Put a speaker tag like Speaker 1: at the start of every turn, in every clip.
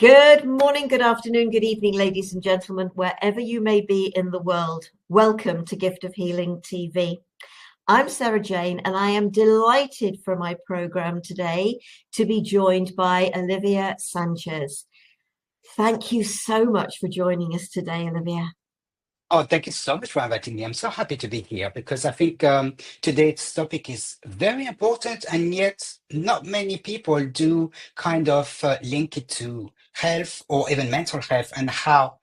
Speaker 1: Good morning, good afternoon, good evening, ladies and gentlemen, wherever you may be in the world. Welcome to Gift of Healing TV. I'm Sarah Jane, and I am delighted for my program today to be joined by Olivier Sanchez. Thank you so much for joining us today, Olivier.
Speaker 2: Oh, thank you so much for inviting me. I'm so happy to be here because I think today's topic is very important, and yet not many people do kind of link it to health or even mental health, and how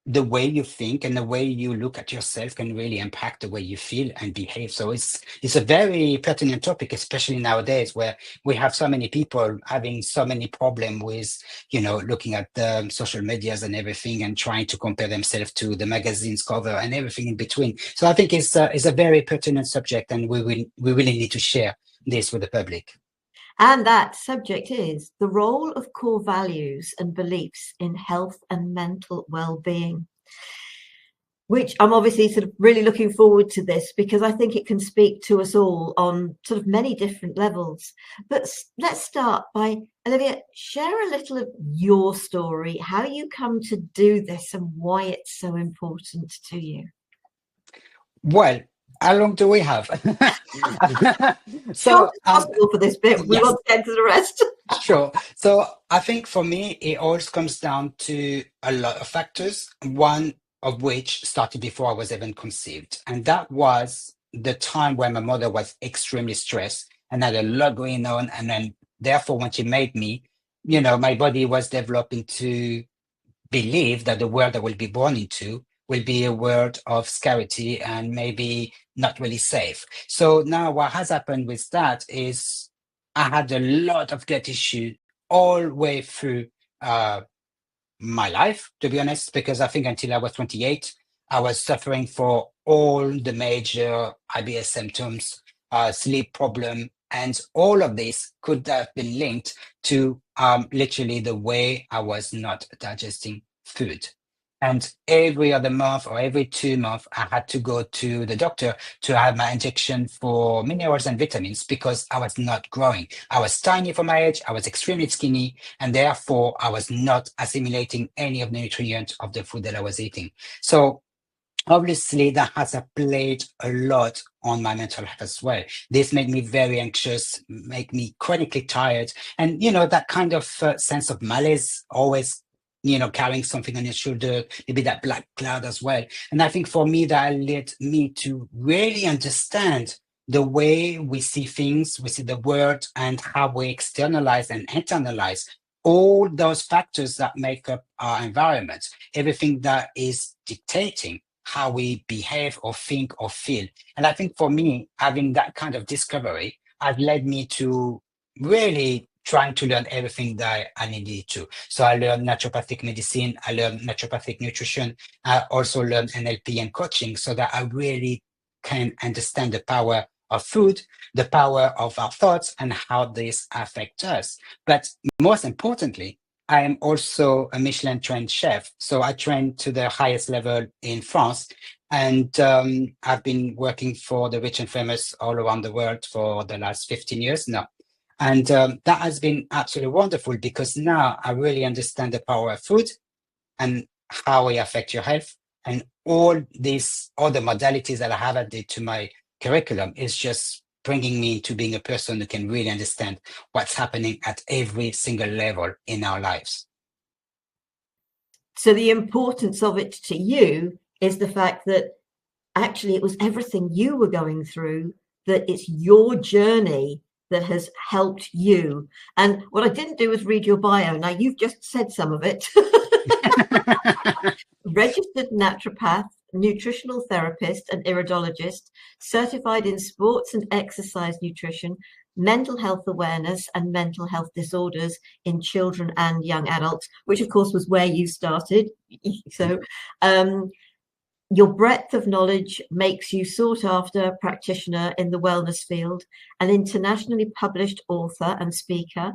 Speaker 2: the way you think and the way you look at yourself can really impact the way you feel and behave. So it's a very pertinent topic, especially nowadays where we have so many people having so many problems with, looking at the social medias and everything and trying to compare themselves to the magazine's cover and everything in between. So I think it's a very pertinent subject, and we really need to share this with the public.
Speaker 1: And that subject is the role of core values and beliefs in health and mental well-being, which I'm obviously sort of really looking forward to this because I think it can speak to us all on sort of many different levels. But let's start by, Olivier, share a little of your story, how you come to do this and why it's so important to you.
Speaker 2: Well, how long do we have?
Speaker 1: So possible for this bit. We
Speaker 2: yes.
Speaker 1: want to get to the rest.
Speaker 2: Sure. So I think for me, it always comes down to a lot of factors, one of which started before I was even conceived. And that was the time when my mother was extremely stressed and had a lot going on. And then therefore, when she made me, my body was developing to believe that the world I will be born into will be a world of scarcity and maybe not really safe. So now what has happened with that is I had a lot of gut issues all the way through my life, to be honest, because I think until I was 28, I was suffering for all the major IBS symptoms, sleep problem, and all of this could have been linked to literally the way I was not digesting food. And every other month or every 2 months, I had to go to the doctor to have my injection for minerals and vitamins because I was not growing. I was tiny for my age. I was extremely skinny, and therefore I was not assimilating any of the nutrients of the food that I was eating. So obviously that has played a lot on my mental health as well. This made me very anxious, make me chronically tired, and that kind of sense of malaise, always carrying something on your shoulder, maybe that black cloud as well. And I think for me, that led me to really understand the way we see things, we see the world, and how we externalize and internalize all those factors that make up our environment, everything that is dictating how we behave or think or feel. And I think for me, having that kind of discovery has led me to really trying to learn everything that I needed to. So I learned naturopathic medicine, I learned naturopathic nutrition, I also learned NLP and coaching so that I really can understand the power of food, the power of our thoughts, and how this affects us. But most importantly, I am also a Michelin trained chef. So I trained to the highest level in France. And I've been working for the rich and famous all around the world for the last 15 years now. And that has been absolutely wonderful because now I really understand the power of food and how it affects your health. And all these other modalities that I have added to my curriculum is just bringing me to being a person who can really understand what's happening at every single level in our lives.
Speaker 1: So the importance of it to you is the fact that actually it was everything you were going through, that it's your journey that has helped you. And what I didn't do was read your bio. Now you've just said some of it. Registered naturopath, nutritional therapist and iridologist, certified in sports and exercise nutrition, mental health awareness and mental health disorders in children and young adults, which of course was where you started. So your breadth of knowledge makes you sought after practitioner in the wellness field, an internationally published author and speaker,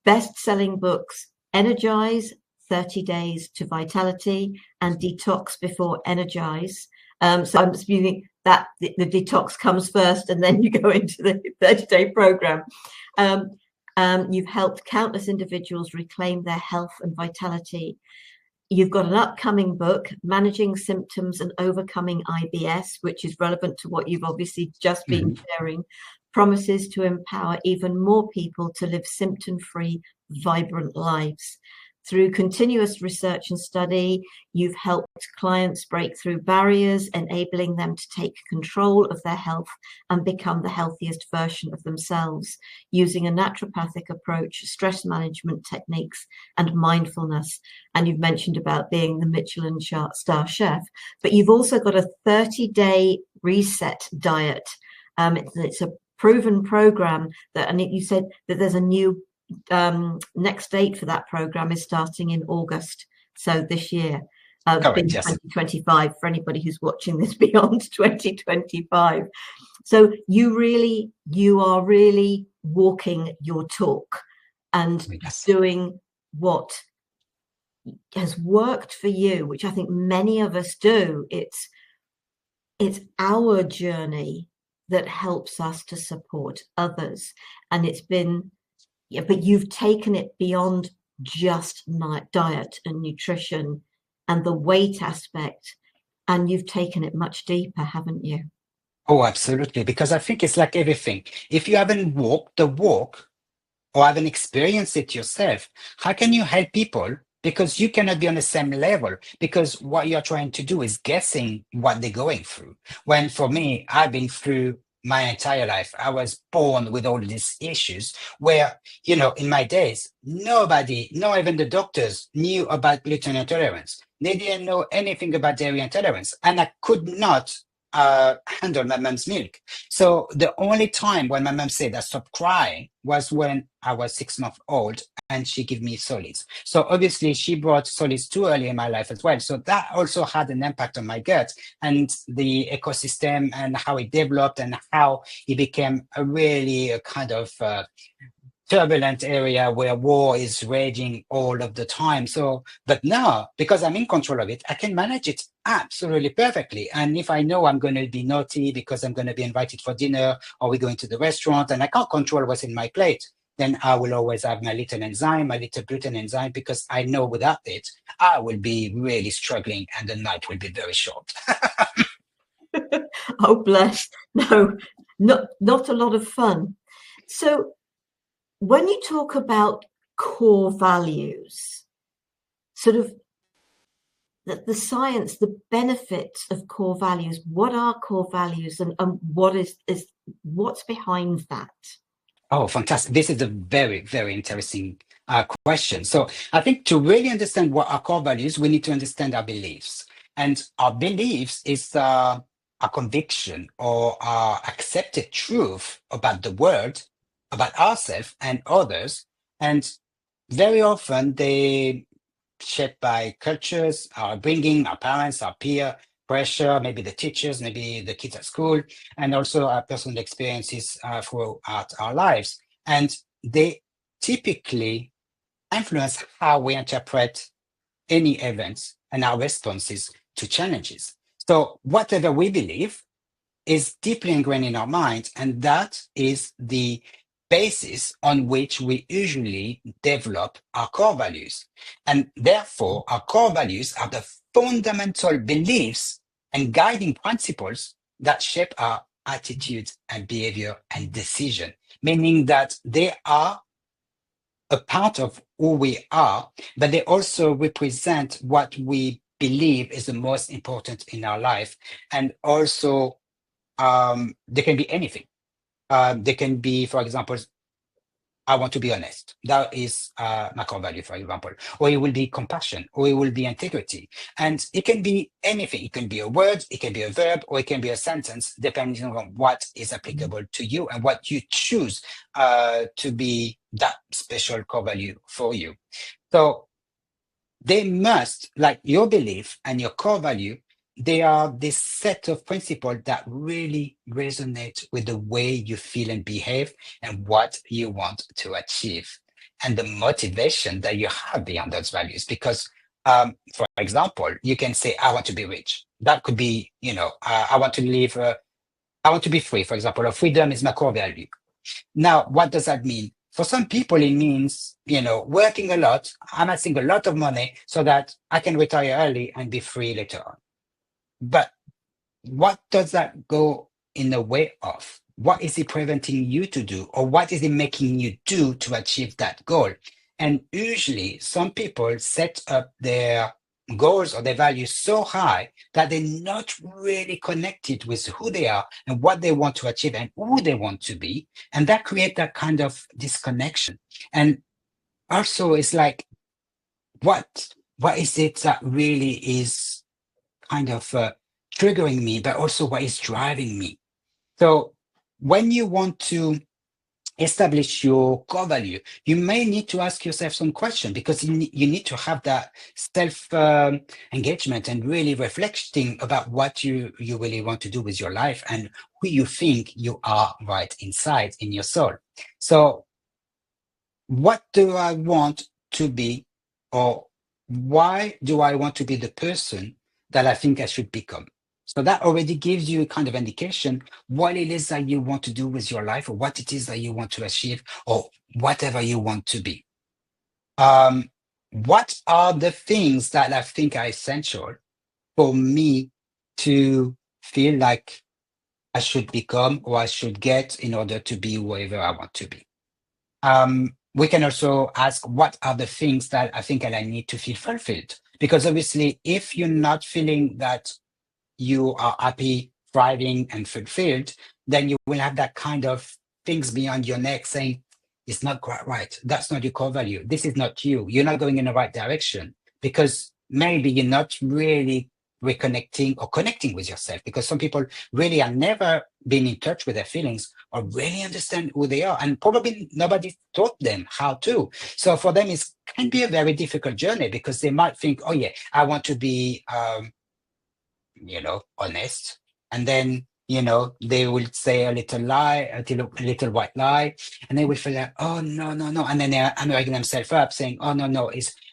Speaker 1: best-selling books, Energize, 30 Days to Vitality, and Detox Before Energize. So I'm assuming that the detox comes first and then you go into the 30-day program. You've helped countless individuals reclaim their health and vitality. You've got an upcoming book, Managing Symptoms and Overcoming IBS, which is relevant to what you've obviously just been sharing, promises to empower even more people to live symptom-free, vibrant lives. Through continuous research and study, you've helped clients break through barriers, enabling them to take control of their health and become the healthiest version of themselves, using a naturopathic approach, stress management techniques, and mindfulness. And you've mentioned about being the Michelin star chef, but you've also got a 30-day reset diet. It's a proven program that, and you said that there's a new next date for that program is starting in August, so this year,
Speaker 2: Correct, yes.
Speaker 1: 2025 for anybody who's watching this beyond 2025. So you are really walking your talk and doing what has worked for you, which I think many of us do. It's our journey that helps us to support others, and it's been. Yeah, but you've taken it beyond just diet and nutrition and the weight aspect, and you've taken it much deeper, haven't you?
Speaker 2: Oh, absolutely. Because I think it's like everything. If you haven't walked the walk or haven't experienced it yourself, how can you help people? Because you cannot be on the same level, because what you're trying to do is guessing what they're going through. When for me, I've been through my entire life. I was born with all these issues where, in my days, nobody, not even the doctors, knew about gluten intolerance. They didn't know anything about dairy intolerance. And I could not handle my mom's milk. So the only time when my mom said I stopped crying was when I was 6 months old and she gave me solids. So obviously she brought solids too early in my life as well. So that also had an impact on my gut and the ecosystem and how it developed and how it became a really kind of turbulent area where war is raging all of the time. So, but now, because I'm in control of it, I can manage it absolutely perfectly. And if I know I'm going to be naughty because I'm going to be invited for dinner or we're going to the restaurant and I can't control what's in my plate, then I will always have my little enzyme, my little gluten enzyme, because I know without it, I will be really struggling and the night will be very short.
Speaker 1: Oh, bless. No, not a lot of fun. So when you talk about core values, sort of the science, the benefits of core values, what are core values and what's behind that?
Speaker 2: Oh, fantastic. This is a very, very interesting question. So I think to really understand what our core values, we need to understand our beliefs. And our beliefs is a conviction or our accepted truth about the world, about ourselves and others. And very often they shaped by cultures, our bringing, our parents, our peer pressure, maybe the teachers, maybe the kids at school, and also our personal experiences throughout our lives. And they typically influence how we interpret any events and our responses to challenges. So whatever we believe is deeply ingrained in our mind, and that is the basis on which we usually develop our core values. And therefore, our core values are the fundamental beliefs and guiding principles that shape our attitude and behavior and decision, meaning that they are a part of who we are, but they also represent what we believe is the most important in our life. And also, they can be anything. They can be, for example, I want to be honest. That is my core value, for example. Or it will be compassion, or it will be integrity. And it can be anything. It can be a word, it can be a verb, or it can be a sentence, depending on what is applicable to you and what you choose to be that special core value for you. So they must, like your belief and your core value, they are this set of principles that really resonate with the way you feel and behave and what you want to achieve and the motivation that you have beyond those values. Because, for example, you can say, I want to be rich. That could be, I want to live, I want to be free, for example, or freedom is my core value. Now, what does that mean? For some people, it means, working a lot, amassing a lot of money so that I can retire early and be free later on. But what does that go in the way of? What is it preventing you to do, or what is it making you do to achieve that goal? And usually, some people set up their goals or their values so high that they're not really connected with who they are and what they want to achieve and who they want to be. And that creates that kind of disconnection. And also, it's like, what is it that really is kind of triggering me, but also what is driving me? So when you want to establish your core value, you may need to ask yourself some questions, because you need to have that self engagement and really reflecting about what you really want to do with your life and who you think you are right inside in your soul. So what do I want to be, or why do I want to be the person that I think I should become? So that already gives you a kind of indication what it is that you want to do with your life, or what it is that you want to achieve, or whatever you want to be. What are the things that I think are essential for me to feel like I should become, or I should get, in order to be whoever I want to be? We can also ask, what are the things that I think I need to feel fulfilled? Because obviously, if you're not feeling that you are happy, thriving, and fulfilled, then you will have that kind of things beyond your neck saying, it's not quite right. That's not your core value. This is not you. You're not going in the right direction, because maybe you're not really reconnecting or connecting with yourself, because some people really are never been in touch with their feelings or really understand who they are, and probably nobody taught them how to. So for them, it can be a very difficult journey, because they might think, oh yeah, I want to be honest. And then, they will say a little lie, a little white lie, and they will feel like, oh, no, no, no. And then they're hammering themselves up saying, oh, no, no,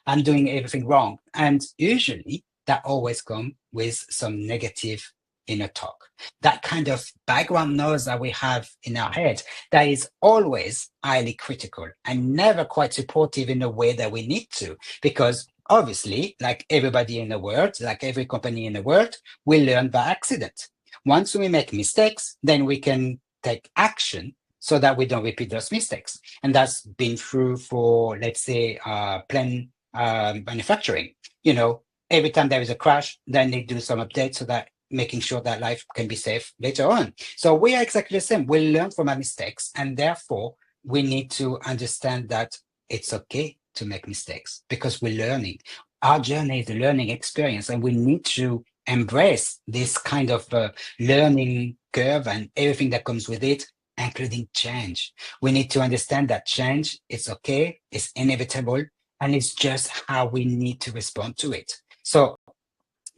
Speaker 2: I'm doing everything wrong. And usually that always comes with some negative inner talk. That kind of background noise that we have in our head that is always highly critical and never quite supportive in the way that we need to, because obviously, like everybody in the world, like every company in the world, we learn by accident. Once we make mistakes, then we can take action so that we don't repeat those mistakes. And that's been true for, let's say, plane manufacturing. Every time there is a crash, then they do some updates so that making sure that life can be safe later on. So we are exactly the same. We learn from our mistakes, and therefore we need to understand that it's okay to make mistakes, because we're learning. Our journey is a learning experience, and we need to embrace this kind of learning curve and everything that comes with it, including change. We need to understand that change is okay, it's inevitable, and it's just how we need to respond to it. So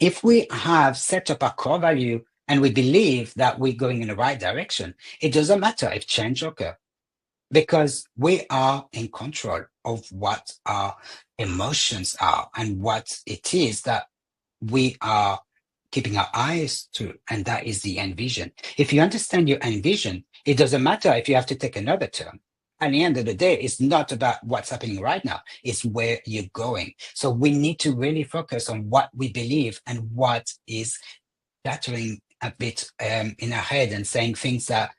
Speaker 2: if we have set up our core value and we believe that we're going in the right direction, it doesn't matter if change occurs, because we are in control of what our emotions are and what it is that we are keeping our eyes to, and that is the end vision. If you understand your end vision, it doesn't matter if you have to take another turn. At the end of the day, it's not about what's happening right now, it's where you're going. So we need to really focus on what we believe and what is chattering a bit in our head and saying things that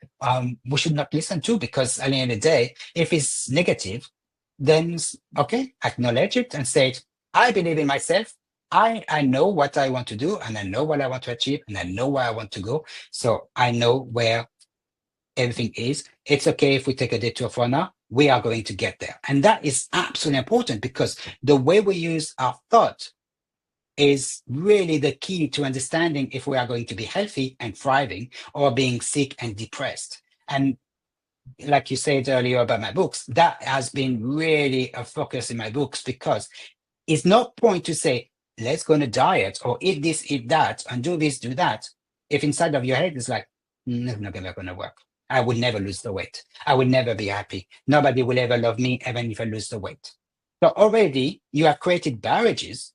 Speaker 2: we should not listen to, because at the end of the day, if it's negative, then okay, acknowledge it and say, I believe in myself. I know what I want to do, and I know what I want to achieve, and I know where I want to go. So I know where everything is. It's okay if we take a detour for now. We are going to get there. And that is absolutely important, because the way we use our thought is really the key to understanding if we are going to be healthy and thriving, or being sick and depressed. And like you said earlier about my books, that has been really a focus in my books, because it's no point to say, let's go on a diet or eat this, eat that, and do this, do that, if inside of your head is like, it's not going to work. I will never lose the weight. I will never be happy. Nobody will ever love me, even if I lose the weight. So already you have created barriers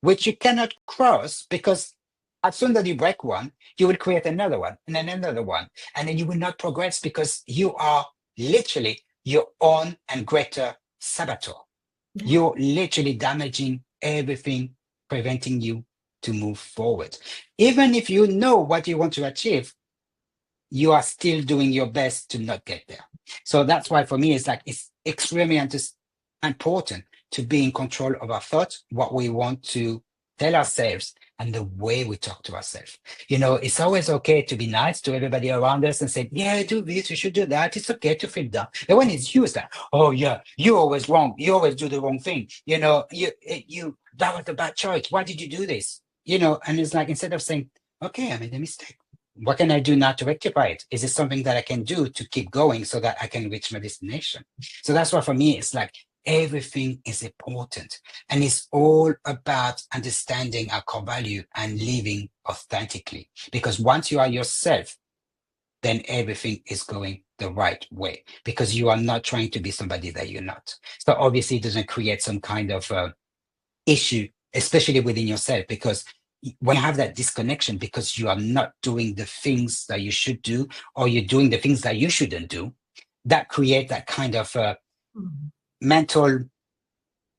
Speaker 2: which you cannot cross, because as soon as you break one, you will create another one and then another one. And then you will not progress, because you are literally your own and greater saboteur.
Speaker 1: Yeah.
Speaker 2: You're literally damaging everything, preventing you to move forward. Even if you know what you want to achieve, you are still doing your best to not get there. So that's why for me, it's like, it's extremely important to be in control of our thoughts, what we want to tell ourselves, and the way we talk to ourselves. You know, it's always okay to be nice to everybody around us and say, yeah, do this, you should do that. It's okay to feel down. But when it's you, it's like, oh yeah, you're always wrong. You always do the wrong thing. You know, that was a bad choice. Why did you do this? You know, and it's like, instead of saying, okay, I made a mistake, what can I do now to rectify it? Is it something that I can do to keep going so that I can reach my destination? So that's why for me, it's like, everything is important, and it's all about understanding our core value and living authentically. Because once you are yourself, then everything is going the right way, because you are not trying to be somebody that you're not. So obviously it doesn't create some kind of issue, especially within yourself, because when you have that disconnection, because you are not doing the things that you should do, or you're doing the things that you shouldn't do, that create that kind of mental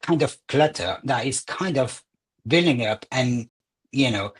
Speaker 2: kind of clutter that is kind of building up, and you know,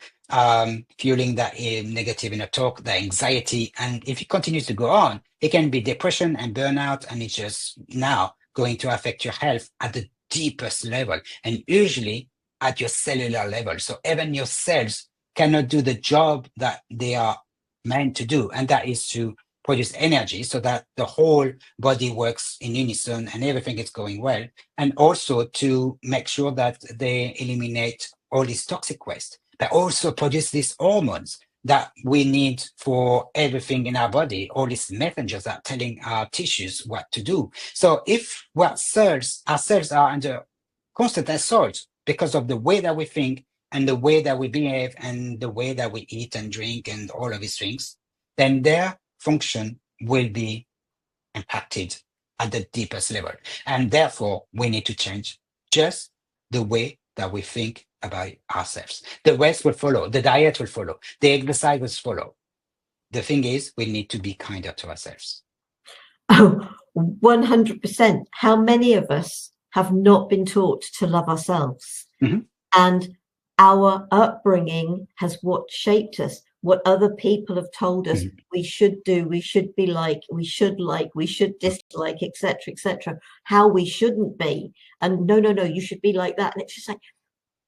Speaker 2: fueling that negative inner talk, that anxiety. And if it continues to go on, it can be depression and burnout, and it's just now going to affect your health at the deepest level, and usually at your cellular level. So even your cells cannot do the job that they are meant to do, and that is to produce energy so that the whole body works in unison and everything is going well, and also to make sure that they eliminate all this toxic waste, but also produce these hormones that we need for everything in our body, all these messengers that are telling our tissues what to do. So if our cells are under constant assault because of the way that we think and the way that we behave and the way that we eat and drink and all of these things, then their function will be impacted at the deepest level. And therefore, we need to change just the way that we think about ourselves. The rest will follow, the diet will follow, the exercise will follow. The thing is, we need to be kinder to ourselves.
Speaker 1: Oh, 100%. How many of us have not been taught to love ourselves?
Speaker 2: Mhm.
Speaker 1: And our upbringing has what shaped us, what other people have told us we should do, we should be like, we should dislike, etc., how we shouldn't be. And no, you should be like that. And it's just like,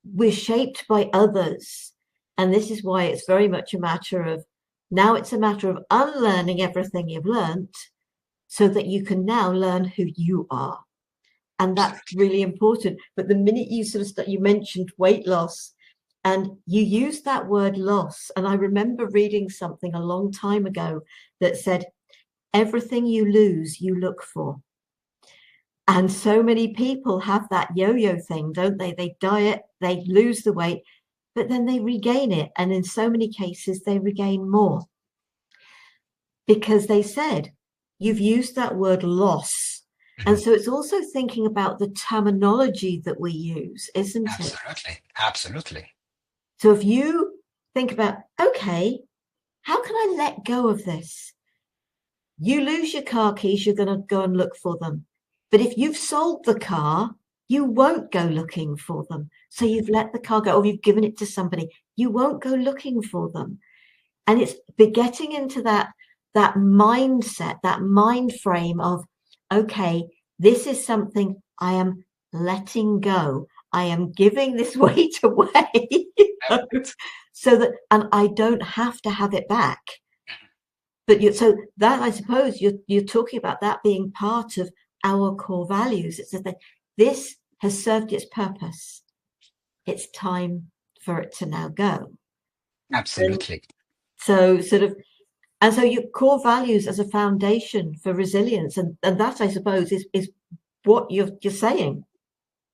Speaker 1: we're shaped by others. And this is why it's very much a matter of, now it's a matter of unlearning everything you've learned so that you can now learn who you are. And that's really important. But the minute you you mentioned weight loss, and you used that word loss, and I remember reading something a long time ago that said, everything you lose, you look for. And so many people have that yo-yo thing, don't they? They diet, they lose the weight, but then they regain it. And in so many cases, they regain more. Because they said, you've used that word loss. And so it's also thinking about the terminology that we use, isn't it?
Speaker 2: Absolutely.
Speaker 1: So if you think about, okay, how can I let go of this? You lose your car keys, you're going to go and look for them. But if you've sold the car, you won't go looking for them. So you've let the car go, or you've given it to somebody. You won't go looking for them. And it's getting into that mindset, that mind frame of, okay, this is something I am letting go. I am giving this weight away so that, and I don't have to have it back. But so that, I suppose you're talking about that being part of our core values. It's that this has served its purpose. It's time for it to now go.
Speaker 2: Absolutely.
Speaker 1: And so and so your core values as a foundation for resilience, and that, I suppose, is what you're saying.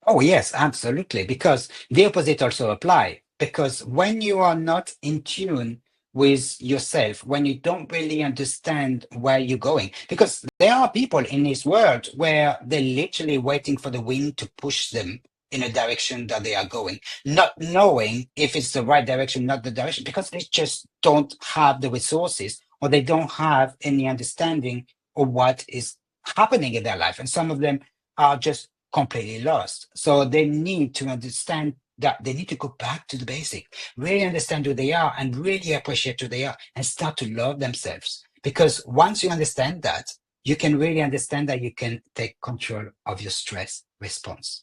Speaker 2: Oh, yes, absolutely. Because the opposite also apply. Because when you are not in tune with yourself, when you don't really understand where you're going, because there are people in this world where they're literally waiting for the wind to push them in a direction that they are going, not knowing if it's the right direction, not the direction, because they just don't have the resources, or they don't have any understanding of what is happening in their life, and some of them are just completely lost. So they need to understand that they need to go back to the basic, really understand who they are and really appreciate who they are and start to love themselves. Because once you understand that, you can really understand that you can take control of your stress response.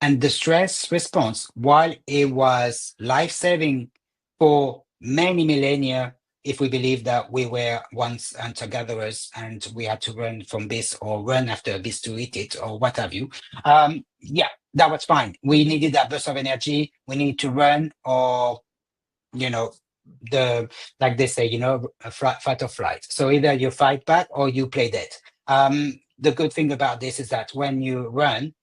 Speaker 2: And the stress response, while it was life-saving for many millennia, if we believe that we were once hunter-gatherers and we had to run from beasts or run after a beast to eat it or what have you, yeah, that was fine. We needed that burst of energy. We needed to run or, you know, the like they say, fight or flight. So either you fight back or you play dead. The good thing about this is that when you run,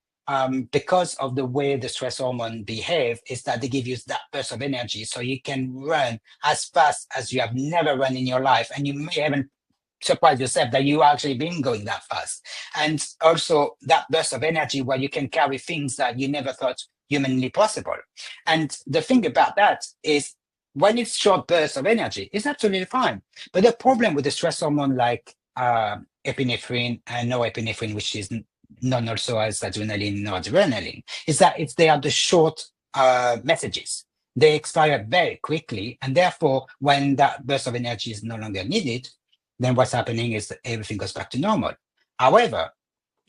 Speaker 2: because of the way the stress hormone behave, is that they give you that burst of energy, so you can run as fast as you have never run in your life, and you may even surprise yourself that you actually been going that fast. And also that burst of energy where you can carry things that you never thought humanly possible. And the thing about that is, when it's short bursts of energy, it's absolutely fine. But the problem with the stress hormone like epinephrine and norepinephrine, which is known also as adrenaline, noradrenaline, is that they are the short messages. They expire very quickly, and therefore, when that burst of energy is no longer needed, then what's happening is that everything goes back to normal. However,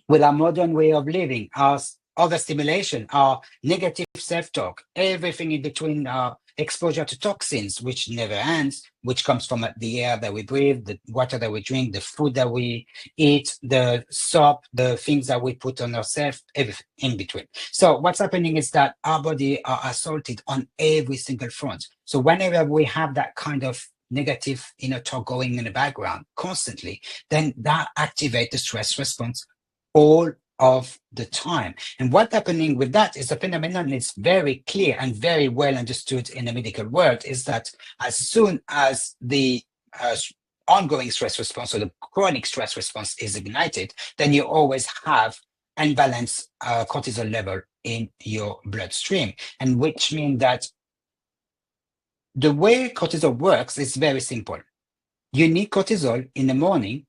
Speaker 2: with our modern way of living, our overstimulation, our negative self-talk, everything in between, our exposure to toxins, which never ends, which comes from the air that we breathe, the water that we drink, the food that we eat, the soap, the things that we put on ourselves, everything in between. So what's happening is that our body are assaulted on every single front. So whenever we have that kind of negative inner talk going in the background constantly, then that activates the stress response all of the time. And what's happening with that is the phenomenon is very clear and very well understood in the medical world, is that as soon as the ongoing stress response or the chronic stress response is ignited, then you always have unbalanced cortisol level in your bloodstream. And which means that the way cortisol works is very simple. You need cortisol in the morning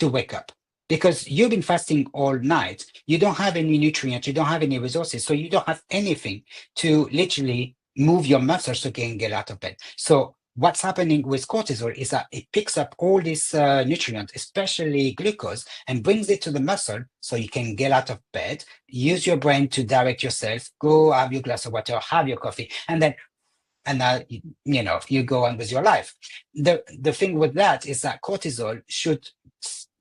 Speaker 2: to wake up, because you've been fasting all night. You don't have any nutrients, you don't have any resources, so you don't have anything to literally move your muscles so you can get out of bed. So what's happening with cortisol is that it picks up all these nutrients, especially glucose, and brings it to the muscle so you can get out of bed, use your brain to direct yourself, go have your glass of water, have your coffee, and then you go on with your life. The thing with that is that cortisol should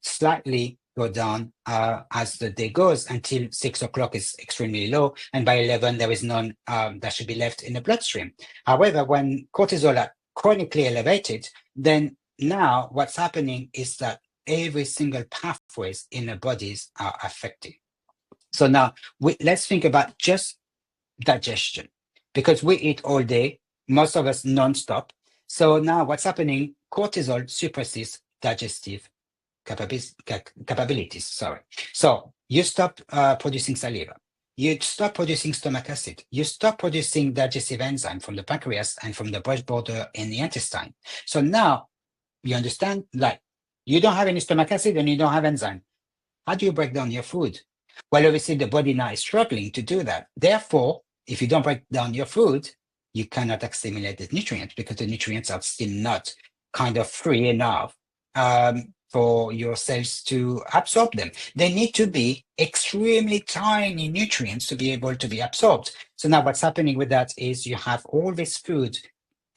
Speaker 2: slightly go down as the day goes until 6 o'clock is extremely low, and by 11 there is none that should be left in the bloodstream. However, when cortisol are chronically elevated, then now what's happening is that every single pathways in the bodies are affected. So now let's think about just digestion, because we eat all day, most of us non-stop. So now what's happening? Cortisol suppresses digestive capabilities. So you stop producing saliva. You stop producing stomach acid. You stop producing digestive enzyme from the pancreas and from the breast border in the intestine. So now you understand, like, you don't have any stomach acid and you don't have enzyme. How do you break down your food? Well, obviously the body now is struggling to do that. Therefore, if you don't break down your food, you cannot assimilate the nutrients, because the nutrients are still not kind of free enough for your cells to absorb them. They need to be extremely tiny nutrients to be able to be absorbed. So now what's happening with that is you have all this food,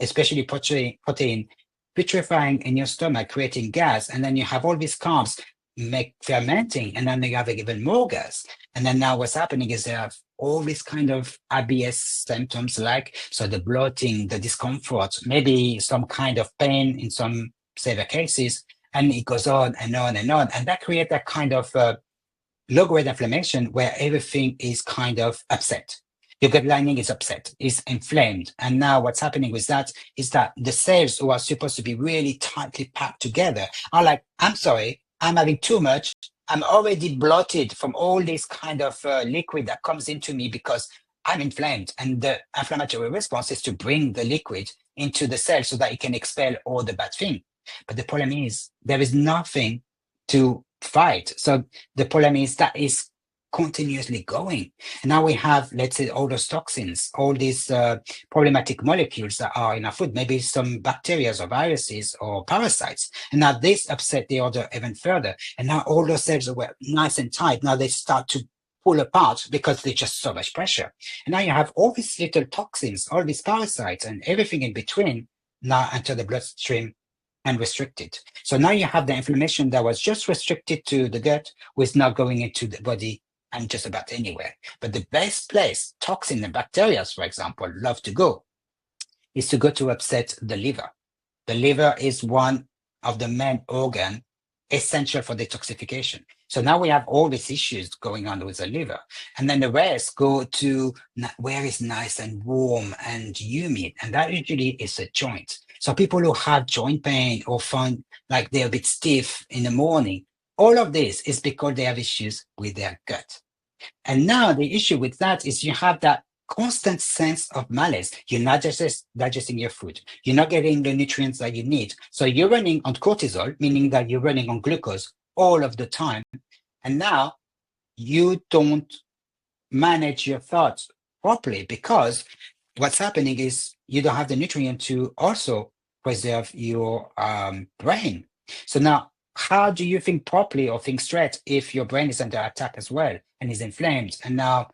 Speaker 2: especially protein putrefying in your stomach, creating gas, and then you have all these carbs fermenting, and then they have even more gas. And then now what's happening is they have all these kind of IBS symptoms, like, so the bloating, the discomfort, maybe some kind of pain in some severe cases, and it goes on and on and on. And that creates that kind of low-grade inflammation where everything is kind of upset. Your gut lining is upset, is inflamed. And now what's happening with that is that the cells who are supposed to be really tightly packed together are like, I'm sorry, I'm having too much. I'm already bloated from all this kind of liquid that comes into me because I'm inflamed. And the inflammatory response is to bring the liquid into the cell so that it can expel all the bad thing. But the problem is there is nothing to fight. So the problem is that is continuously going. And now we have, let's say, all those toxins, all these problematic molecules that are in our food, maybe some bacteria or viruses or parasites. And now this upset the order even further. And now all those cells were nice and tight. Now they start to pull apart because there's just so much pressure. And now you have all these little toxins, all these parasites and everything in between now enter the bloodstream and restricted. So now you have the inflammation that was just restricted to the gut was now going into the body and just about anywhere. But the best place toxin and bacteria, for example, love to go is to go to upset the liver. The liver is one of the main organ essential for detoxification. So now we have all these issues going on with the liver. And then the rest go to where is nice and warm and humid. And that usually is a joint. So people who have joint pain or find like they're a bit stiff in the morning, all of this is because they have issues with their gut. And now the issue with that is you have that constant sense of malaise. You're not just digesting your food. You're not getting the nutrients that you need. So you're running on cortisol, meaning that you're running on glucose all of the time. And now you don't manage your thoughts properly because what's happening is you don't have the nutrient to also preserve your brain. So now, how do you think properly or think straight if your brain is under attack as well and is inflamed? And now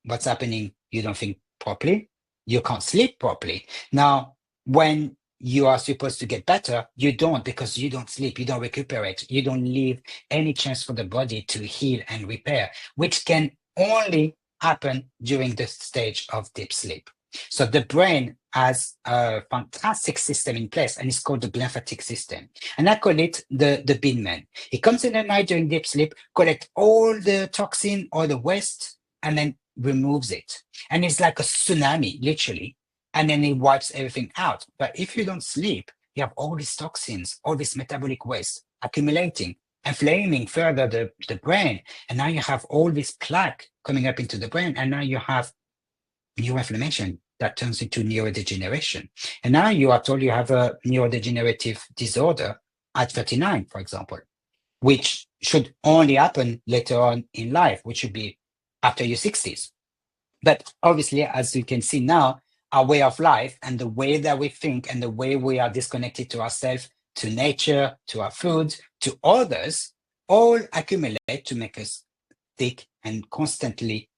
Speaker 2: what's happening? You don't think properly. You can't sleep properly. Now, when you are supposed to get better, you don't because you don't sleep, you don't recuperate, you don't leave any chance for the body to heal and repair, which can only happen during the stage of deep sleep. So the brain has a fantastic system in place, and it's called the lymphatic system. And I call it the bin man. It comes in the night during deep sleep, collect all the toxin or the waste, and then removes it. And it's like a tsunami, literally. And then it wipes everything out. But if you don't sleep, you have all these toxins, all this metabolic waste accumulating, inflaming further the brain. And now you have all this plaque coming up into the brain. And now you have neuroinflammation that turns into neurodegeneration. And now you are told you have a neurodegenerative disorder at 39, for example, which should only happen later on in life, which should be after your 60s. But obviously, as you can see now, our way of life and the way that we think and the way we are disconnected to ourselves, to nature, to our food, to others, all accumulate to make us sick and constantly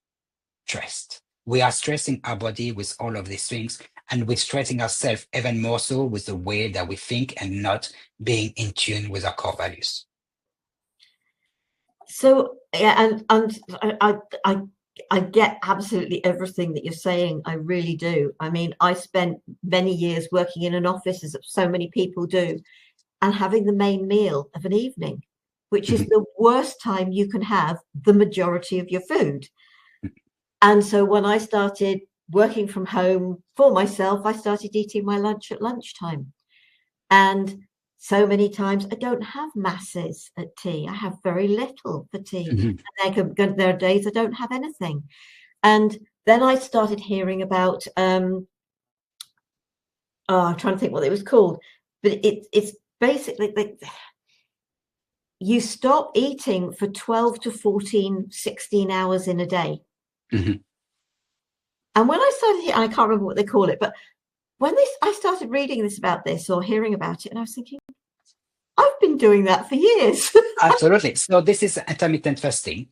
Speaker 2: stressed. We are stressing our body with all of these things, and we're stressing ourselves even more so with the way that we think and not being in tune with our core values.
Speaker 1: So, yeah, and I get absolutely everything that you're saying. I really do. I mean, I spent many years working in an office, as so many people do, and having the main meal of an evening, which is the worst time you can have the majority of your food. And so when I started working from home for myself, I started eating my lunch at lunchtime. And so many times I don't have masses at tea. I have very little for tea. And there are days I don't have anything. And then I started hearing about, I'm trying to think what it was called, but it's basically like you stop eating for 12 to 14, 16 hours in a day. And when I started, I can't remember what they call it, but when I started reading about this or hearing about it, and I was thinking, I've been doing that for years.
Speaker 2: Absolutely. So this is intermittent fasting.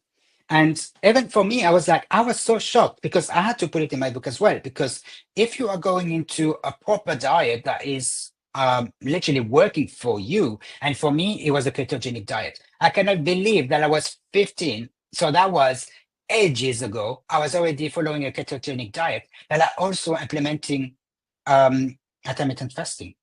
Speaker 2: And even for me, I was so shocked because I had to put it in my book as well. Because if you are going into a proper diet that is literally working for you, and for me, it was a ketogenic diet. I cannot believe that I was 15. So that was ages ago. I was already following a ketogenic diet, but I also implementing intermittent fasting.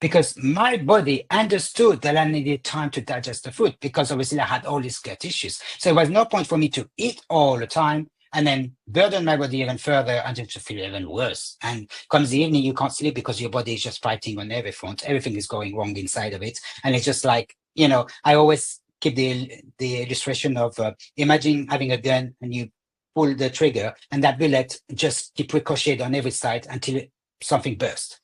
Speaker 2: Because my body understood that I needed time to digest the food because obviously I had all these gut issues. So it was no point for me to eat all the time and then burden my body even further until to feel even worse. And comes the evening, you can't sleep because your body is just fighting on every front. Everything is going wrong inside of it. And it's just like, I always keep the illustration of imagine having a gun and you pull the trigger and that bullet just keep ricocheted on every side until something bursts.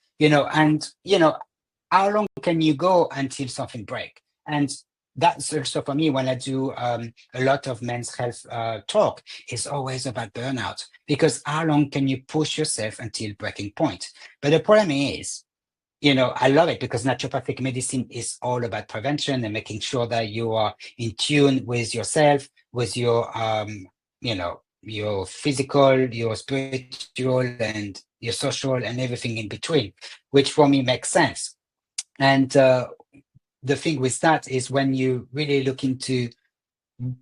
Speaker 2: How long can you go until something breaks? And that's also for me when I do a lot of men's health talk, it's always about burnout, because how long can you push yourself until breaking point? But the problem is, I love it because naturopathic medicine is all about prevention and making sure that you are in tune with yourself, with your physical, your spiritual, and your social, and everything in between, which for me makes sense. And the thing with that is when you really look into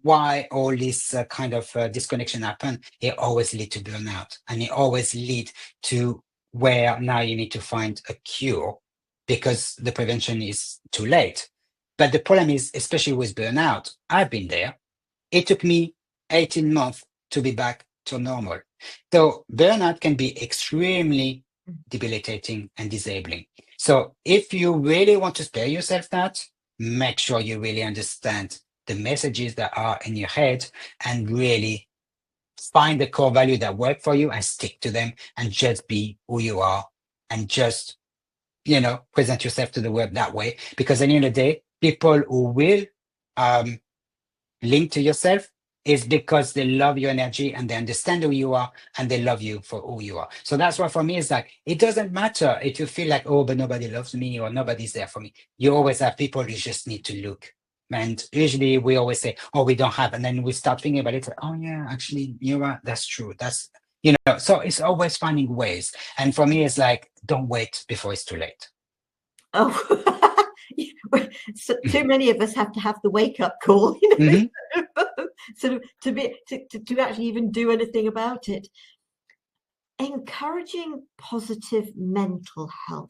Speaker 2: why all this kind of disconnection happen, it always lead to burnout, and it always lead to where now you need to find a cure because the prevention is too late. But the problem is, especially with burnout, I've been there. It took me 18 months to be back to normal. So burnout can be extremely debilitating and disabling. So if you really want to spare yourself that, make sure you really understand the messages that are in your head and really find the core value that work for you and stick to them and just be who you are and just, present yourself to the world that way. Because at the end of the day, people who will um, link to yourself is because they love your energy and they understand who you are and they love you for who you are. So that's why for me it's like, it doesn't matter if you feel like, oh, but nobody loves me or nobody's there for me. You always have people, you just need to look. And usually we always say, oh, we don't have. And then we start thinking about it. Like, oh yeah, actually, that's true. So it's always finding ways. And for me, it's like, don't wait before it's too late.
Speaker 1: Oh, so too many of us have to have the wake-up call, so to actually even do anything about it. Encouraging positive mental health.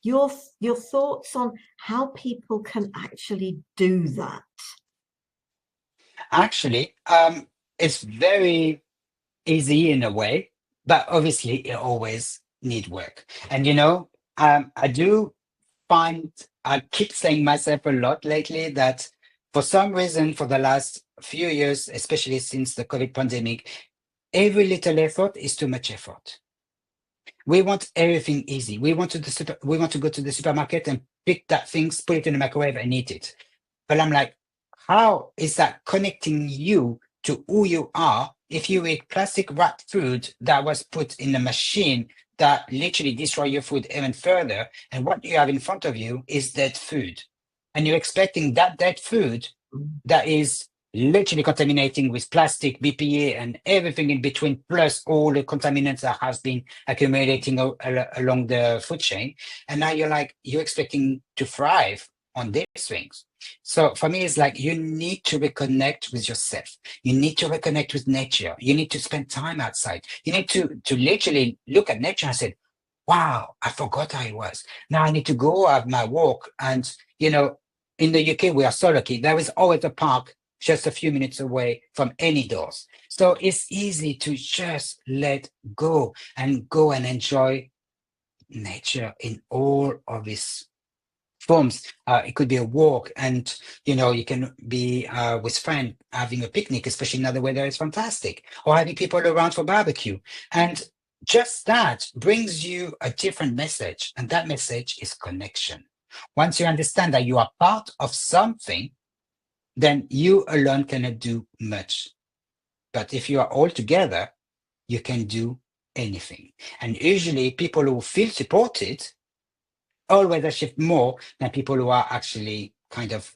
Speaker 1: Your thoughts on how people can actually do that?
Speaker 2: Actually, it's very easy in a way, but obviously it always need work. And I do find I keep saying myself a lot lately that for some reason for the last few years, especially since the COVID pandemic, every little effort is too much effort. We want everything easy. We want to go to the supermarket and pick that things, put it in the microwave and eat it. But I'm like, how is that connecting you to who you are if you eat plastic wrapped food that was put in a machine that literally destroy your food even further? And what you have in front of you is dead food. And you're expecting that dead food that is literally contaminating with plastic, BPA, and everything in between, plus all the contaminants that has been accumulating along the food chain. And now you're expecting to thrive on these things. So for me, it's like you need to reconnect with yourself. You need to reconnect with nature. You need to spend time outside. You need to literally look at nature and say, wow, I forgot how it was. Now I need to go have my walk. And, in the UK, we are so lucky. There is always a park just a few minutes away from any doors. So it's easy to just let go and enjoy nature in all of its forms. It could be a walk, and you can be with friends having a picnic, especially now the weather is fantastic, or having people around for barbecue. And just that brings you a different message, and that message is connection. Once you understand that you are part of something, then you alone cannot do much. But if you are all together, you can do anything. And usually people who feel supported always achieve more than people who are actually kind of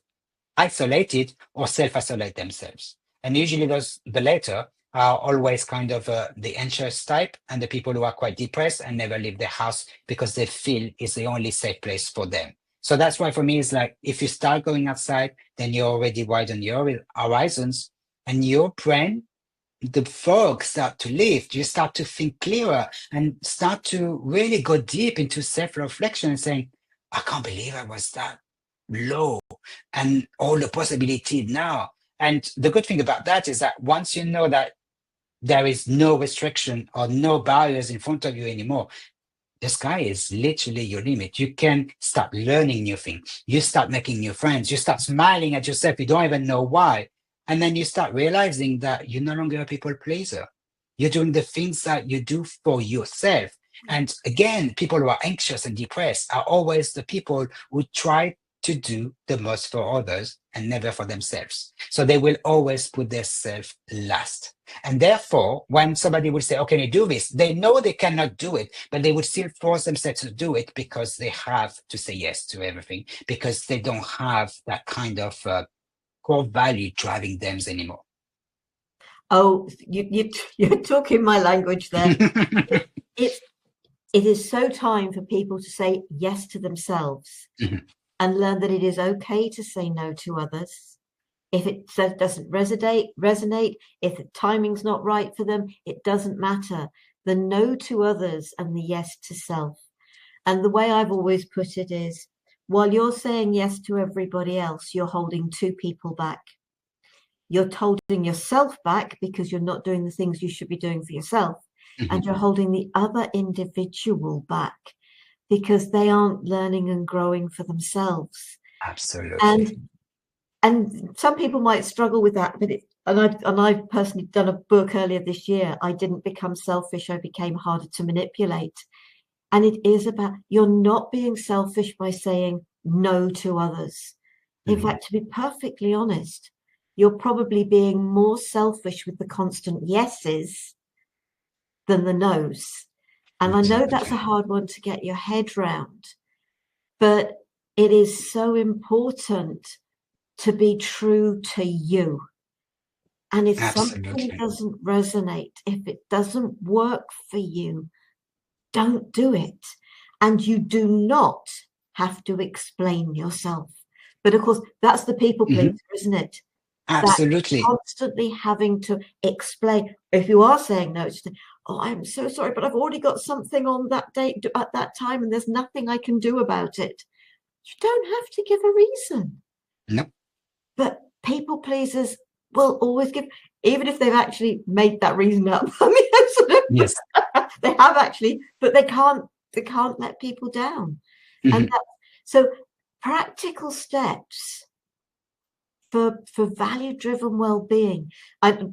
Speaker 2: isolated or self-isolate themselves. And usually the latter are always kind of the anxious type, and the people who are quite depressed and never leave their house because they feel it's the only safe place for them. So that's why for me, it's like, if you start going outside, then you already widen your horizons, and your brain, the fog start to lift. You start to think clearer and start to really go deep into self-reflection and saying, I can't believe I was that low, and all the possibilities now. And the good thing about that is that once you know that there is no restriction or no barriers in front of you anymore, the sky is literally your limit. You can start learning new things. You start making new friends. You start smiling at yourself. You don't even know why. And then you start realizing that you're no longer a people pleaser. You're doing the things that you do for yourself. And again, people who are anxious and depressed are always the people who try to do the most for others and never for themselves. So they will always put their self last. And therefore, when somebody will say, oh, can you do this? They know they cannot do it, but they would still force themselves to do it because they have to say yes to everything, because they don't have that kind of core value driving them anymore.
Speaker 1: Oh, you're talking my language there. It is so time for people to say yes to themselves
Speaker 2: Mhm.
Speaker 1: and learn that it is okay to say no to others. If it doesn't resonate, if the timing's not right for them, it doesn't matter. The no to others and the yes to self. And the way I've always put it is, while you're saying yes to everybody else, you're holding two people back. You're holding yourself back because you're not doing the things you should be doing for yourself.
Speaker 2: Mhm.
Speaker 1: And you're holding the other individual back because they aren't learning and growing for themselves.
Speaker 2: Absolutely.
Speaker 1: And some people might struggle with that, but I've personally done a book earlier this year. I didn't become selfish, I became harder to manipulate. And it is about, you're not being selfish by saying no to others. In
Speaker 2: Mhm.
Speaker 1: fact, to be perfectly honest, you're probably being more selfish with the constant yeses than the no's. And I know that's a
Speaker 2: Definitely.
Speaker 1: hard one to get your head round, but it is so important to be true to you. And if something
Speaker 2: Absolutely.
Speaker 1: doesn't resonate, if it doesn't work for you, don't do it. And you do not have to explain yourself. But of course, that's the people pleaser,
Speaker 2: Mhm.
Speaker 1: isn't it? That
Speaker 2: Absolutely.
Speaker 1: constantly having to explain. If you are saying no, it's, oh, I'm so sorry, but I've already got something on that date at that time, and there's nothing I can do about it. You don't have to give a reason.
Speaker 2: No.
Speaker 1: But people pleasers will always give, even if they've actually made that reason up. I mean, sort
Speaker 2: Yes.
Speaker 1: of, they have actually, but they can't let people down. And
Speaker 2: Mhm.
Speaker 1: so practical steps for value-driven well-being.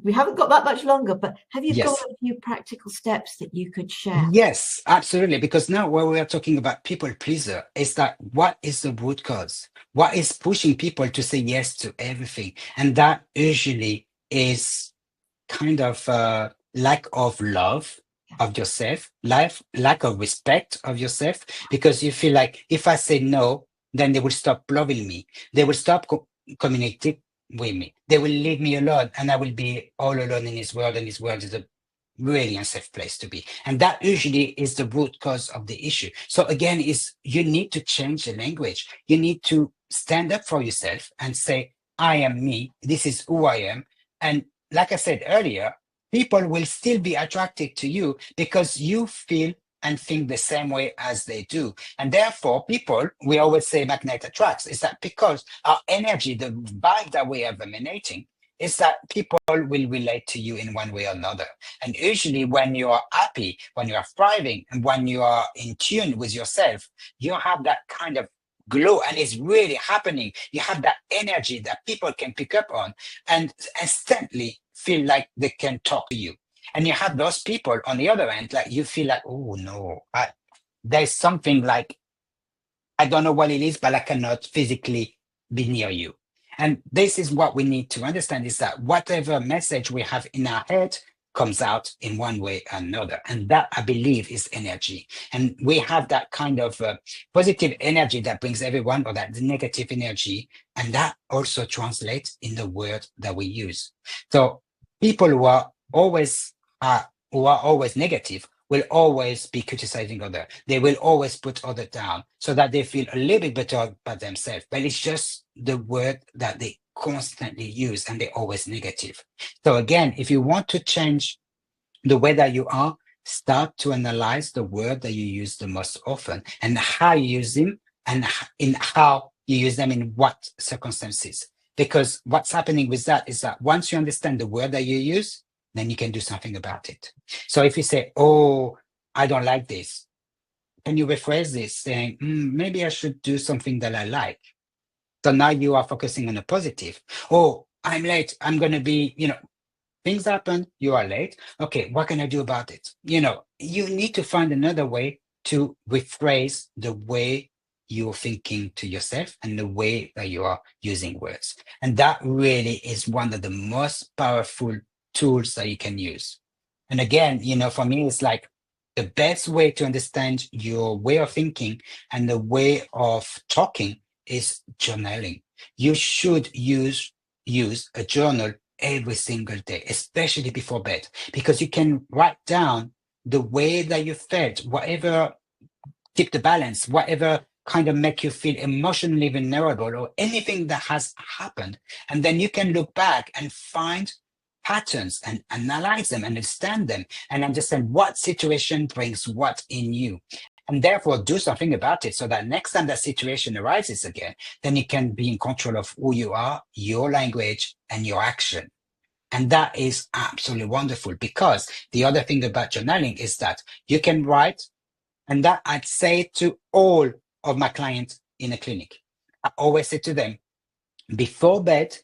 Speaker 1: We haven't got that much longer, but have you got
Speaker 2: Yes.
Speaker 1: a few practical steps that you could share?
Speaker 2: Yes, absolutely. Because now when we are talking about people pleaser, is that what is the root cause? What is pushing people to say yes to everything? And that usually is kind of lack of love of yourself, lack of respect of yourself, because you feel like if I say no, then they will stop loving me. They will stop communicating with me. They will leave me alone, and I will be all alone in this world. And this world is a really unsafe place to be. And that usually is the root cause of the issue. So again, is you need to change the language. You need to stand up for yourself and say, I am me. This is who I am. And like I said earlier, people will still be attracted to you because you feel and think the same way as they do. And therefore, people, we always say magnet attracts, is that because our energy, the vibe that we are emanating, is that people will relate to you in one way or another. And usually, when you are happy, when you are thriving, and when you are in tune with yourself, you have that kind of glow, and it's really happening. You have that energy that people can pick up on and instantly feel like they can talk to you. And you have those people on the other end, like you feel like, oh no, there's something like I don't know what it is, but I cannot physically be near you. And this is what we need to understand is that whatever message we have in our head comes out in one way or another. And that I believe is energy. And we have that kind of positive energy that brings everyone, or that negative energy. And that also translates in the word that we use. So people who are always negative will always be criticizing other. They will always put other down so that they feel a little bit better about themselves. But it's just the word that they constantly use, and they're always negative. So again, if you want to change the way that you are, start to analyze the word that you use the most often and how you use them, and in how you use them in what circumstances. Because what's happening with that is that once you understand the word that you use, then you can do something about it. So if you say, oh, I don't like this, can you rephrase this saying, maybe I should do something that I like? So now you are focusing on the positive. Oh, I'm late. I'm going to be, things happen. You are late. Okay, what can I do about it? You need to find another way to rephrase the way you're thinking to yourself and the way that you are using words. And that really is one of the most powerful tools that you can use. And again, for me, it's like the best way to understand your way of thinking and the way of talking is journaling. You should use a journal every single day, especially before bed, because you can write down the way that you felt, whatever tip the balance, whatever kind of make you feel emotionally vulnerable or anything that has happened. And then you can look back and find patterns and analyze them, understand them, and understand what situation brings what in you. And therefore do something about it so that next time that situation arises again, then you can be in control of who you are, your language, and your action. And that is absolutely wonderful, because the other thing about journaling is that you can write, and that I'd say to all of my clients in a clinic. I always say to them, before bed,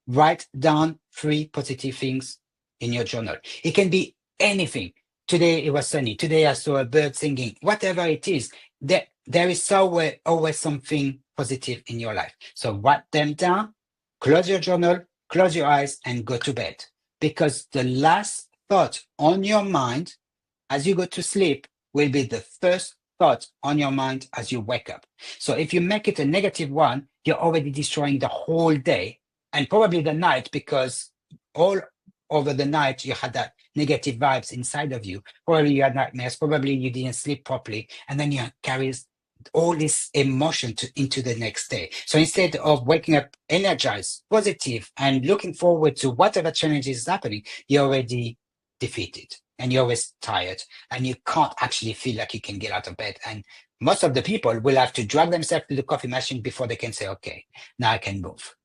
Speaker 2: write down 3 positive things in your journal. It can be anything. Today it was sunny. Today I saw a bird singing. Whatever it is, there is always something positive in your life. So write them down, close your journal, close your eyes, and go to bed. Because the last thought on your mind as you go to sleep will be the first thought on your mind as you wake up. So if you make it a negative one, you're already destroying the whole day and probably the night, because all over the night you had that negative vibes inside of you. Probably you had nightmares, probably you didn't sleep properly, and then you carry all this emotion into the next day. So instead of waking up energized, positive, and looking forward to whatever challenge is happening, you're already defeated and you're always tired and you can't actually feel like you can get out of bed. And most of the people will have to drag themselves to the coffee machine before they can say, okay, now I can move.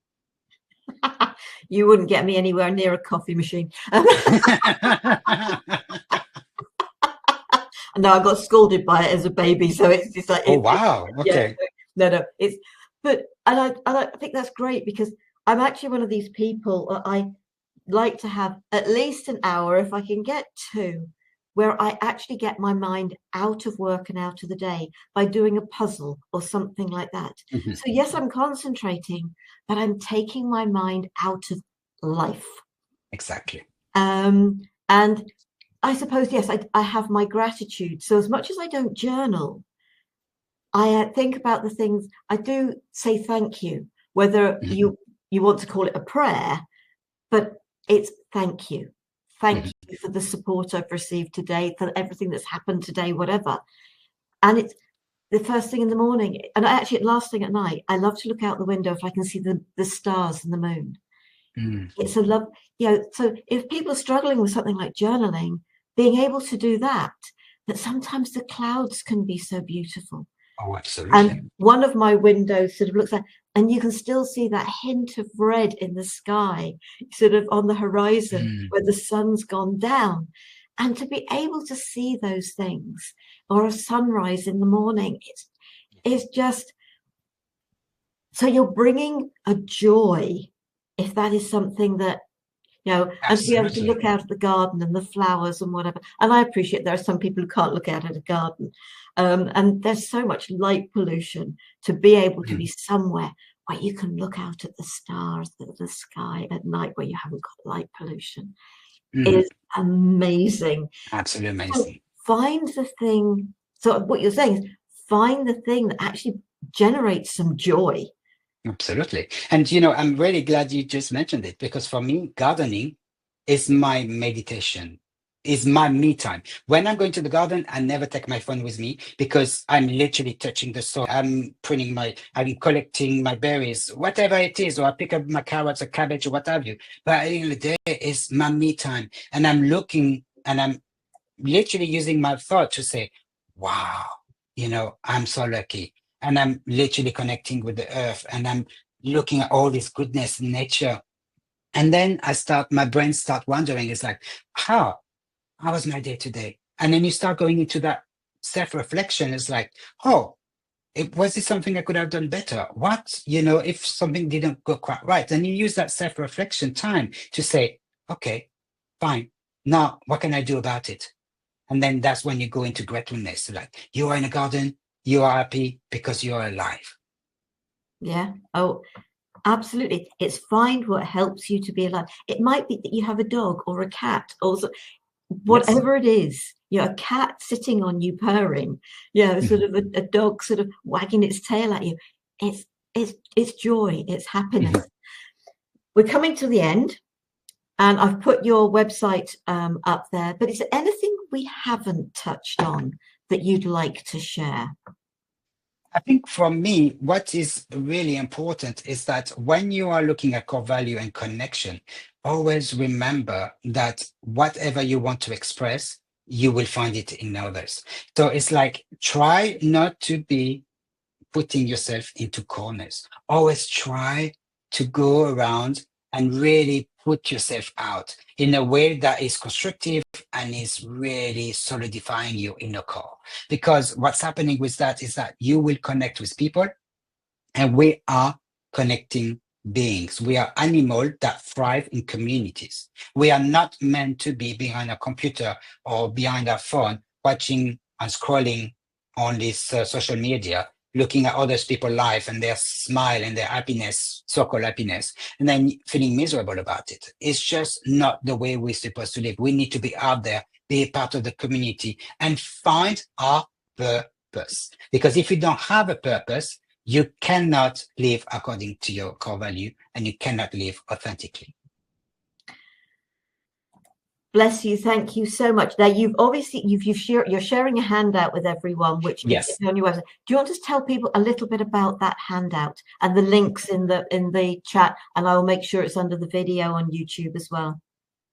Speaker 1: You wouldn't get me anywhere near a coffee machine. No, I got scolded by it as a baby, so it's just like,
Speaker 2: oh wow, okay.
Speaker 1: Yeah, no, it's, but I think that's great, because I'm actually one of these people. I like to have at least an hour, if I can get 2, where I actually get my mind out of work and out of the day by doing a puzzle or something like that.
Speaker 2: Mm-hmm.
Speaker 1: So yes, I'm concentrating, but I'm taking my mind out of life.
Speaker 2: Exactly.
Speaker 1: And I suppose, yes, I have my gratitude. So as much as I don't journal, I think about the things. I do say thank you, whether you want to call it a prayer, but it's thank you. Thank you for the support I've received today, for everything that's happened today, whatever. And it's the first thing in the morning. And actually, last thing at night, I love to look out the window if I can see the stars and the moon. It's a love, so if people are struggling with something like journaling, being able to do that sometimes the clouds can be so beautiful.
Speaker 2: Oh, absolutely.
Speaker 1: And one of my windows sort of looks like, and you can still see that hint of red in the sky, sort of on the horizon where the sun's gone down. And to be able to see those things, or a sunrise in the morning, it's just, so you're bringing a joy, if that is something that, and to be able to look out at the garden and the flowers and whatever. And I appreciate there are some people who can't look out at a garden. And there's so much light pollution, to be able to be somewhere where you can look out at the stars, the sky at night, where you haven't got light pollution. It is amazing.
Speaker 2: Absolutely amazing.
Speaker 1: So find the thing. So what you're saying is find the thing that actually generates some joy.
Speaker 2: Absolutely. And, I'm really glad you just mentioned it, because for me, gardening is my meditation, is my me time. When I'm going to the garden, I never take my phone with me, because I'm literally touching the soil. I'm I'm collecting my berries, whatever it is, or I pick up my carrots or cabbage or what have you. But at the end of the day, it's my me time. And I'm looking and I'm literally using my thought to say, wow, I'm so lucky. And I'm literally connecting with the earth, and I'm looking at all this goodness in nature. And then my brain start wondering, it's like, how was my day today? And then you start going into that self-reflection. It's like, oh, was it something I could have done better? What, if something didn't go quite right, then you use that self-reflection time to say, okay, fine. Now, what can I do about it? And then that's when you go into gratefulness. Like, you are in a garden, You are happy because you're alive.
Speaker 1: Yeah. Oh, absolutely. It's find what helps you to be alive. It might be that you have a dog or a cat or
Speaker 2: Yes.
Speaker 1: whatever it is. You know, a cat sitting on you purring, sort of a dog sort of wagging its tail at you. It's joy, it's happiness. We're coming to the end, and I've put your website up there, but is there anything we haven't touched on that you'd like to share?
Speaker 2: I think for me, what is really important is that when you are looking at core value and connection, always remember that whatever you want to express, you will find it in others. So it's like, try not to be putting yourself into corners. Always try to go around and really put yourself out in a way that is constructive and is really solidifying you in a core. Because what's happening with that is that you will connect with people, and we are connecting beings. We are animals that thrive in communities. We are not meant to be behind a computer or behind a phone watching and scrolling on this social media, looking at others people's life and their smile and their happiness, so-called happiness, and then feeling miserable about it. It's just not the way we're supposed to live. We need to be out there, be a part of the community, and find our purpose. Because if you don't have a purpose, you cannot live according to your core value, and you cannot live authentically.
Speaker 1: Bless you. Thank you so much. Now you're sharing a handout with everyone, which
Speaker 2: Yes.
Speaker 1: is on your website. Do you want to just tell people a little bit about that handout and the links in the chat? And I will make sure it's under the video on YouTube as well.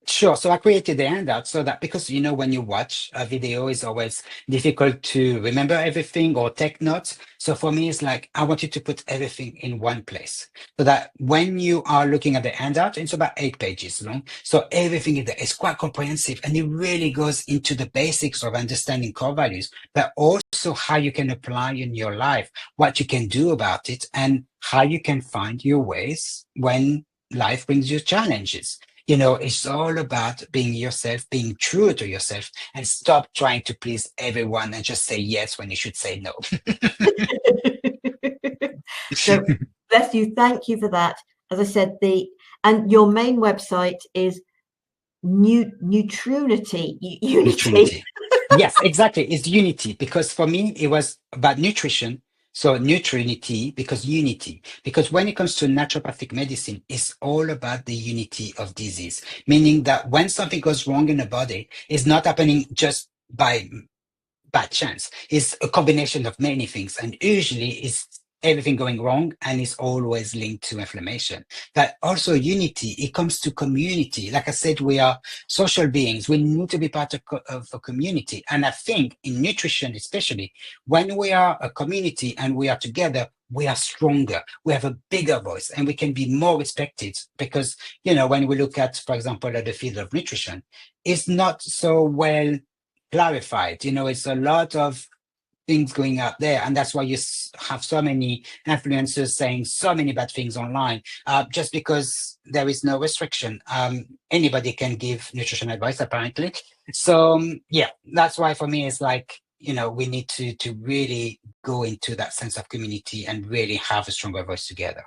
Speaker 2: Sure. So I created the handout so that, because when you watch a video, it's always difficult to remember everything or take notes. So for me, it's like, I want you to put everything in one place so that when you are looking at the handout, it's about 8 pages long. So everything in there is quite comprehensive, and it really goes into the basics of understanding core values, but also how you can apply in your life, what you can do about it, and how you can find your ways when life brings you challenges. It's all about being yourself, being true to yourself, and stop trying to please everyone and just say yes when you should say no.
Speaker 1: So bless you. Thank you for that. As I said, and your main website is Nutrinity. Unity.
Speaker 2: Yes, exactly. It's unity, because for me, it was about nutrition. So Nutrinity, because unity, because when it comes to naturopathic medicine, it's all about the unity of disease, meaning that when something goes wrong in the body, it's not happening just by bad chance. It's a combination of many things, and usually it's everything going wrong, and it's always linked to inflammation. But also unity, it comes to community. Like I said, we are social beings. We need to be part of a community. And I think in nutrition, especially, when we are a community and we are together, we are stronger. We have a bigger voice, and we can be more respected, because, when we look at, for example, at the field of nutrition, it's not so well clarified. It's a lot of things going out there, and that's why you have so many influencers saying so many bad things online, just because there is no restriction. Anybody can give nutrition advice, apparently. So yeah, that's why for me it's like, we need to really go into that sense of community and really have a stronger voice together.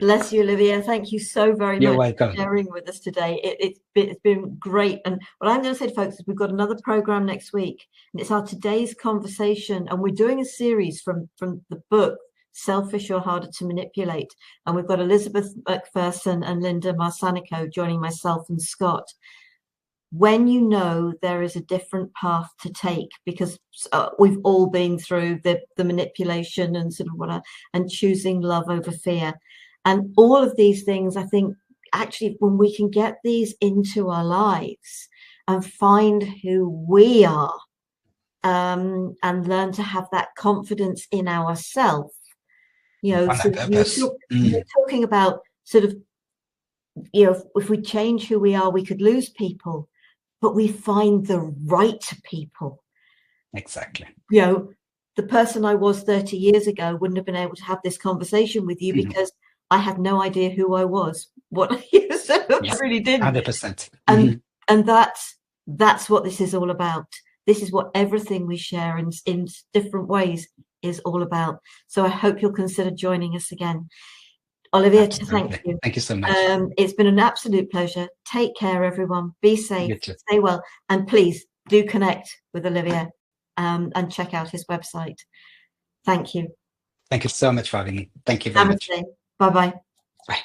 Speaker 1: Bless you, Olivia. Thank you so very
Speaker 2: You're
Speaker 1: much
Speaker 2: welcome.
Speaker 1: for sharing with us today. It's been great. And what I'm going to say to folks is we've got another program next week, and it's our today's conversation. And we're doing a series from the book, Selfish or Harder to Manipulate. And we've got Elizabeth McPherson and Linda Marsanico joining myself and Scott. When you know there is a different path to take, because we've all been through the manipulation and sort of and choosing love over fear. And all of these things, I think, actually, when we can get these into our lives and find who we are, and learn to have that confidence in ourselves, so you're talking about sort of, if we change who we are, we could lose people, but we find the right people.
Speaker 2: Exactly.
Speaker 1: The person I was 30 years ago wouldn't have been able to have this conversation with you because I had no idea who I was, what I used to. I really didn't.
Speaker 2: 100%.
Speaker 1: And that's what this is all about. this is what everything we share in different ways is all about. So I hope you'll consider joining us again. Olivier, thank
Speaker 2: Absolutely.
Speaker 1: you.
Speaker 2: Thank you so much.
Speaker 1: It's been an absolute pleasure. Take care, everyone. Be safe,
Speaker 2: You too.
Speaker 1: stay well, and please do connect with Olivier and check out his website. Thank you.
Speaker 2: Thank you so much for having me. Thank you very much.
Speaker 1: Namaste. Bye-bye.
Speaker 2: Bye.